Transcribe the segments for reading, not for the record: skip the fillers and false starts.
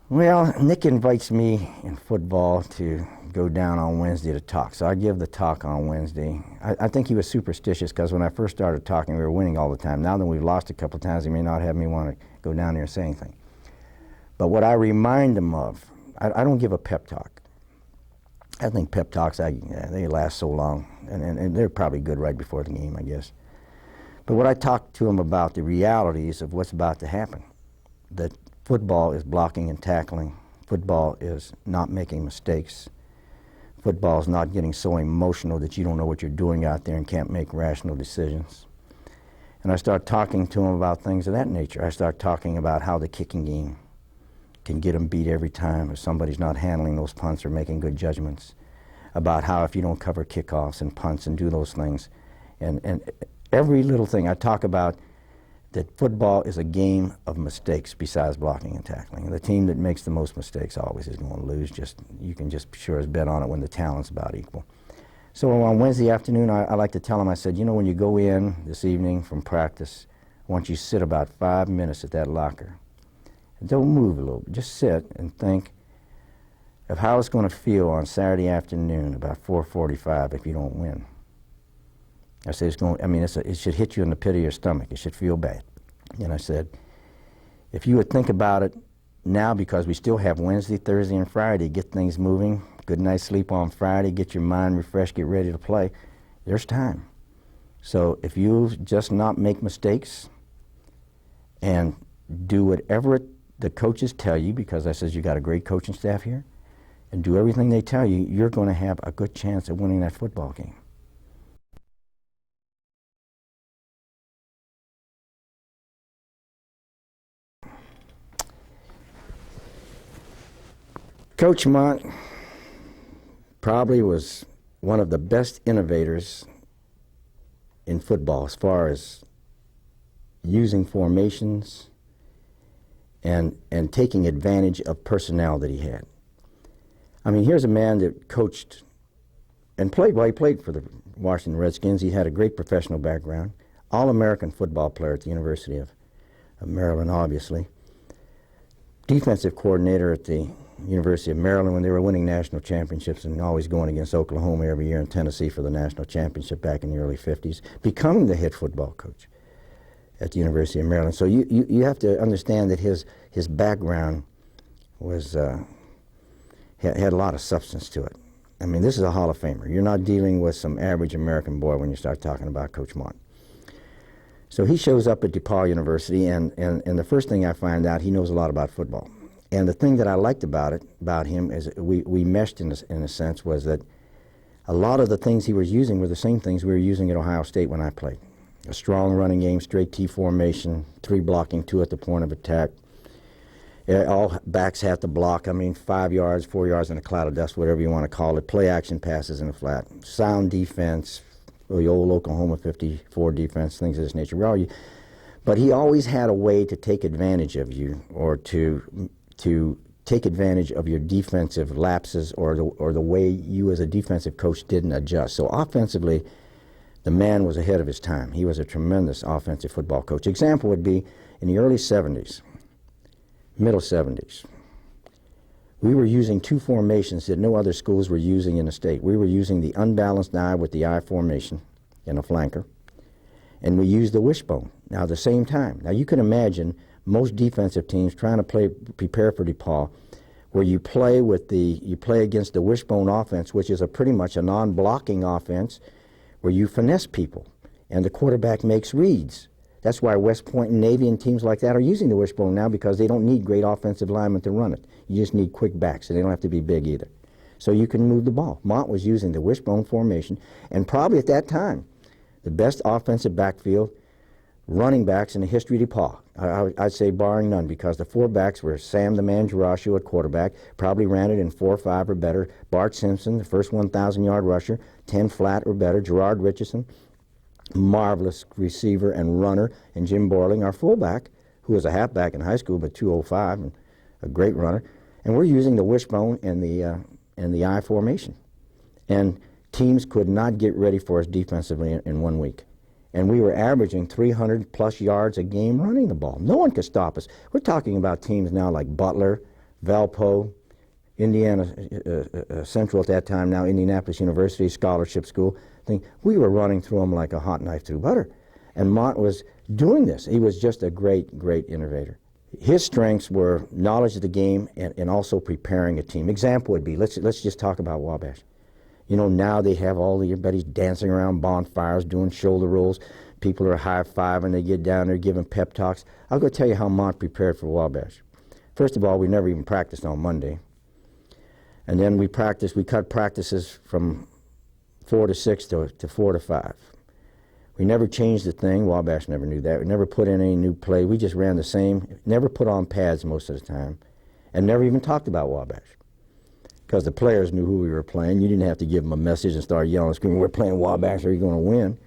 Well, Nick invites me in football to go down on Wednesday to talk. So I give the talk on Wednesday. I think he was superstitious because when I first started talking, we were winning all the time. Now that we've lost a couple of times, he may not have me want to go down there and say anything. But what I remind him of, I don't give a pep talk. I think pep talks, they last so long, and they're probably good right before the game, I guess. But what I talk to him about the realities of what's about to happen, that football is blocking and tackling. Football is not making mistakes. Football is not getting so emotional that you don't know what you're doing out there and can't make rational decisions. And I start talking to him about things of that nature. I start talking about how the kicking game can get him beat every time if somebody's not handling those punts or making good judgments. About how if you don't cover kickoffs and punts and do those things. And every little thing I talk about, that football is a game of mistakes besides blocking and tackling. And the team that makes the most mistakes always is going to lose. You can just sure as bet on it when the talent's about equal. So on Wednesday afternoon, I like to tell them, I said, you know, when you go in this evening from practice, I want you to sit about 5 minutes at that locker. And don't move a little bit. Just sit and think of how it's going to feel on Saturday afternoon about 4:45 if you don't win. I said, it should hit you in the pit of your stomach. It should feel bad. And I said, if you would think about it now, because we still have Wednesday, Thursday, and Friday, get things moving, good night's sleep on Friday, get your mind refreshed, get ready to play, there's time. So if you just not make mistakes and do whatever the coaches tell you, because I says you got a great coaching staff here, and do everything they tell you, you're going to have a good chance of winning that football game. Coach Mont probably was one of the best innovators in football as far as using formations and taking advantage of personnel that he had. I mean, here's a man that coached and played, well, he played for the Washington Redskins. He had a great professional background, All-American football player at the University of Maryland, obviously. Defensive coordinator at the University of Maryland when they were winning national championships and always going against Oklahoma every year in Tennessee for the national championship back in the early 50s, becoming the head football coach at the University of Maryland. So you have to understand that his background was had a lot of substance to it. I mean, this is a Hall of Famer. You're not dealing with some average American boy when you start talking about Coach Mont. So he shows up at DePauw University, and the first thing I find out, he knows a lot about football. And the thing that I liked about him is we meshed in a sense, was that a lot of the things he was using were the same things we were using at Ohio State when I played. A strong running game, straight T formation, 3 blocking, 2 at the point of attack. All backs have to block. I mean, 5 yards, 4 yards in a cloud of dust, whatever you want to call it. Play action passes in the flat. Sound defense, the old Oklahoma 54 defense, things of this nature. But he always had a way to take advantage of you, or to take advantage of your defensive lapses, or the way you as a defensive coach didn't adjust. So offensively, the man was ahead of his time. He was a tremendous offensive football coach. Example would be in the early 70s, middle 70s. We were using 2 formations that no other schools were using in the state. We were using the unbalanced I with the I formation in a flanker, and we used the wishbone. Now, at the same time, now you can imagine most defensive teams trying to prepare for DePauw, where you play against the wishbone offense, which is pretty much a non-blocking offense, where you finesse people, and the quarterback makes reads. That's why West Point and Navy and teams like that are using the wishbone now, because they don't need great offensive linemen to run it. You just need quick backs, and they don't have to be big either. So you can move the ball. Mont was using the wishbone formation, and probably at that time, the best offensive backfield running backs in the history of DePauw. I'd say barring none, because the 4 backs were Sam the Man Gerasio at quarterback, probably ran it in 4.5 or better. Bart Simpson, the first 1,000-yard rusher, 10 flat or better. Gerard Richardson, marvelous receiver and runner. And Jim Borling, our fullback, who was a halfback in high school but 205 and a great runner. And we're using the wishbone and the I formation. And teams could not get ready for us defensively in 1 week. And we were averaging 300-plus yards a game running the ball. No one could stop us. We're talking about teams now like Butler, Valpo, Indiana Central at that time, now Indianapolis University Scholarship School. We were running through them like a hot knife through butter. And Mont was doing this. He was just a great, great innovator. His strengths were knowledge of the game and also preparing a team. Example would be, let's just talk about Wabash. You know, now they have all your buddies dancing around bonfires, doing shoulder rolls. People are high-fiving. They get down there giving pep talks. I'll go tell you how Mont prepared for Wabash. First of all, we never even practiced on Monday. And then we cut practices from 4 to 6 to 4 to 5. We never changed a thing. Wabash never knew that. We never put in any new play. We just ran the same, never put on pads most of the time, and never even talked about Wabash. Because the players knew who we were playing. You didn't have to give them a message and start yelling and screaming, we're playing Wabash, are you going to win?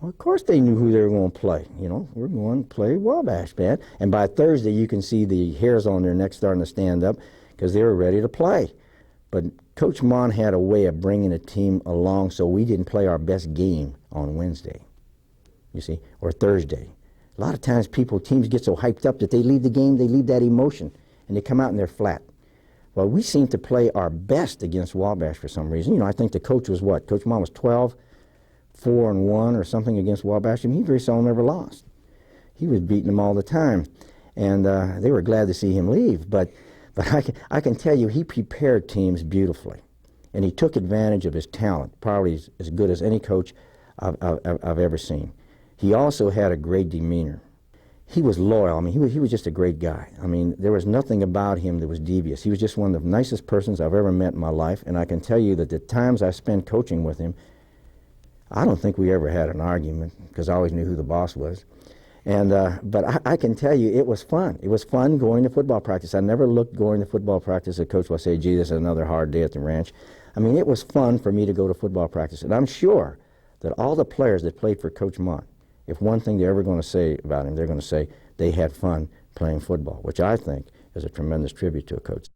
Well, of course they knew who they were going to play. You know, we're going to play Wabash, man. And by Thursday, you can see the hairs on their neck starting to stand up because they were ready to play. But Coach Mon had a way of bringing a team along so we didn't play our best game on Wednesday, you see, or Thursday. A lot of times teams get so hyped up that they leave the game, they leave that emotion, and they come out and they're flat. Well, we seemed to play our best against Wabash for some reason. You know, I think the coach was what? Coach Mon was 12-4-1 or something against Wabash. I mean, he very seldom ever lost. He was beating them all the time, and they were glad to see him leave. But I can tell you, he prepared teams beautifully, and he took advantage of his talent, probably as good as any coach I've ever seen. He also had a great demeanor. He was loyal. I mean, he was just a great guy. I mean, there was nothing about him that was devious. He was just one of the nicest persons I've ever met in my life, and I can tell you that the times I spent coaching with him, I don't think we ever had an argument because I always knew who the boss was. And but I can tell you, it was fun. It was fun going to football practice. I never looked going to football practice at Coach will say, gee, this is another hard day at the ranch. I mean, it was fun for me to go to football practice. And I'm sure that all the players that played for Coach Mont, if one thing they're ever going to say about him, they're going to say they had fun playing football, which I think is a tremendous tribute to a coach.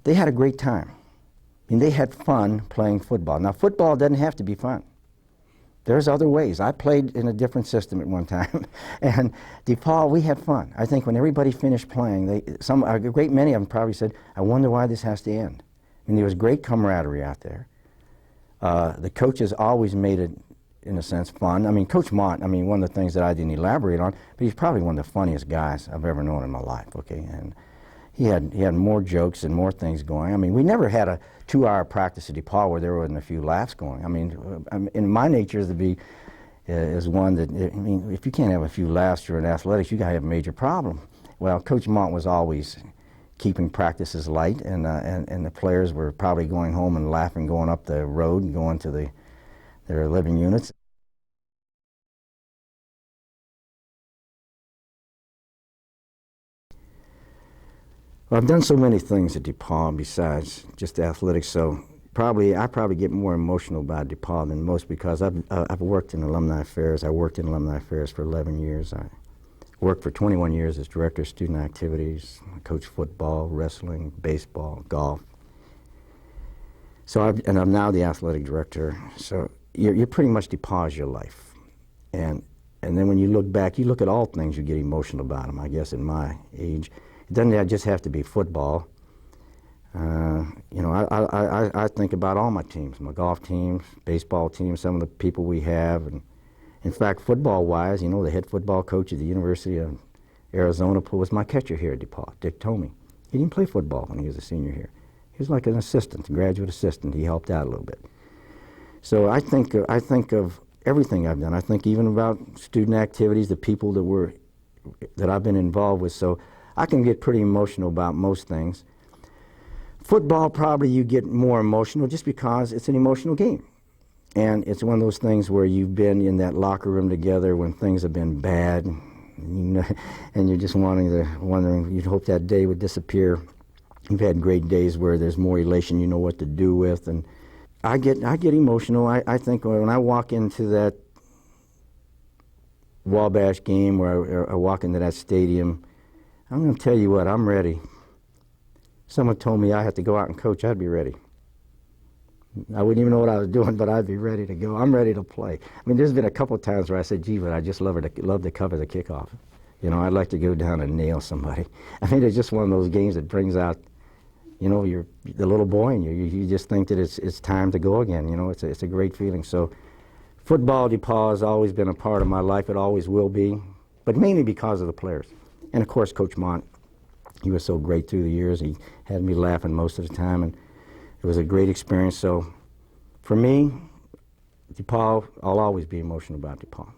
They had a great time. I mean, they had fun playing football. Now, football doesn't have to be fun. There's other ways. I played in a different system at one time, and DePauw, we had fun. I think when everybody finished playing, a great many of them probably said, I wonder why this has to end. I mean, there was great camaraderie out there. The coaches always made it, in a sense, fun. I mean, Coach Mont, I mean, one of the things that I didn't elaborate on, but he's probably one of the funniest guys I've ever known in my life, okay? And he had more jokes and more things going. I mean, we never had a 2-hour practice at DePauw where there wasn't a few laughs going. I mean, in my nature is one that, I mean, if you can't have a few laughs during athletics, you got to have a major problem. Well, Coach Mont was always keeping practices light, and the players were probably going home and laughing, going up the road and going to their living units. Well, I've done so many things at DePauw besides just athletics, so I probably get more emotional about DePauw than most because I've worked in alumni affairs. I worked in alumni affairs for 11 years. I worked for 21 years as director of student activities. I coached football, wrestling, baseball, golf. So I'm now the athletic director. So you're pretty much DePauw's your life, and then when you look back, you look at all things, you get emotional about them. I guess at my age. It doesn't just have to be football. You know, I think about all my teams, my golf teams, baseball teams, some of the people we have. And in fact, football-wise, you know, the head football coach at the University of Arizona was my catcher here at DePauw, Dick Tomey. He didn't play football when he was a senior here. He was like an assistant, a graduate assistant. He helped out a little bit. So I think of everything I've done. I think even about student activities, the people that I've been involved with. So I can get pretty emotional about most things. Football, probably you get more emotional just because it's an emotional game. And it's one of those things where you've been in that locker room together when things have been bad, and you're just wondering, you'd hope that day would disappear. You've had great days where there's more elation, you know what to do with. And I get emotional. I think when I walk into that Wabash game, where I walk into that stadium, I'm going to tell you what, I'm ready. Someone told me I had to go out and coach, I'd be ready. I wouldn't even know what I was doing, but I'd be ready to go. I'm ready to play. I mean, there's been a couple of times where I said, gee, but I just love to cover the kickoff. You know, I'd like to go down and nail somebody. I mean, it's just one of those games that brings out, you know, the little boy in you. You just think that it's time to go again. You know, it's a great feeling. So football, DePauw, has always been a part of my life. It always will be, but mainly because of the players. And, of course, Coach Monon. He was so great through the years. He had me laughing most of the time, and it was a great experience. So for me, DePauw, I'll always be emotional about DePauw.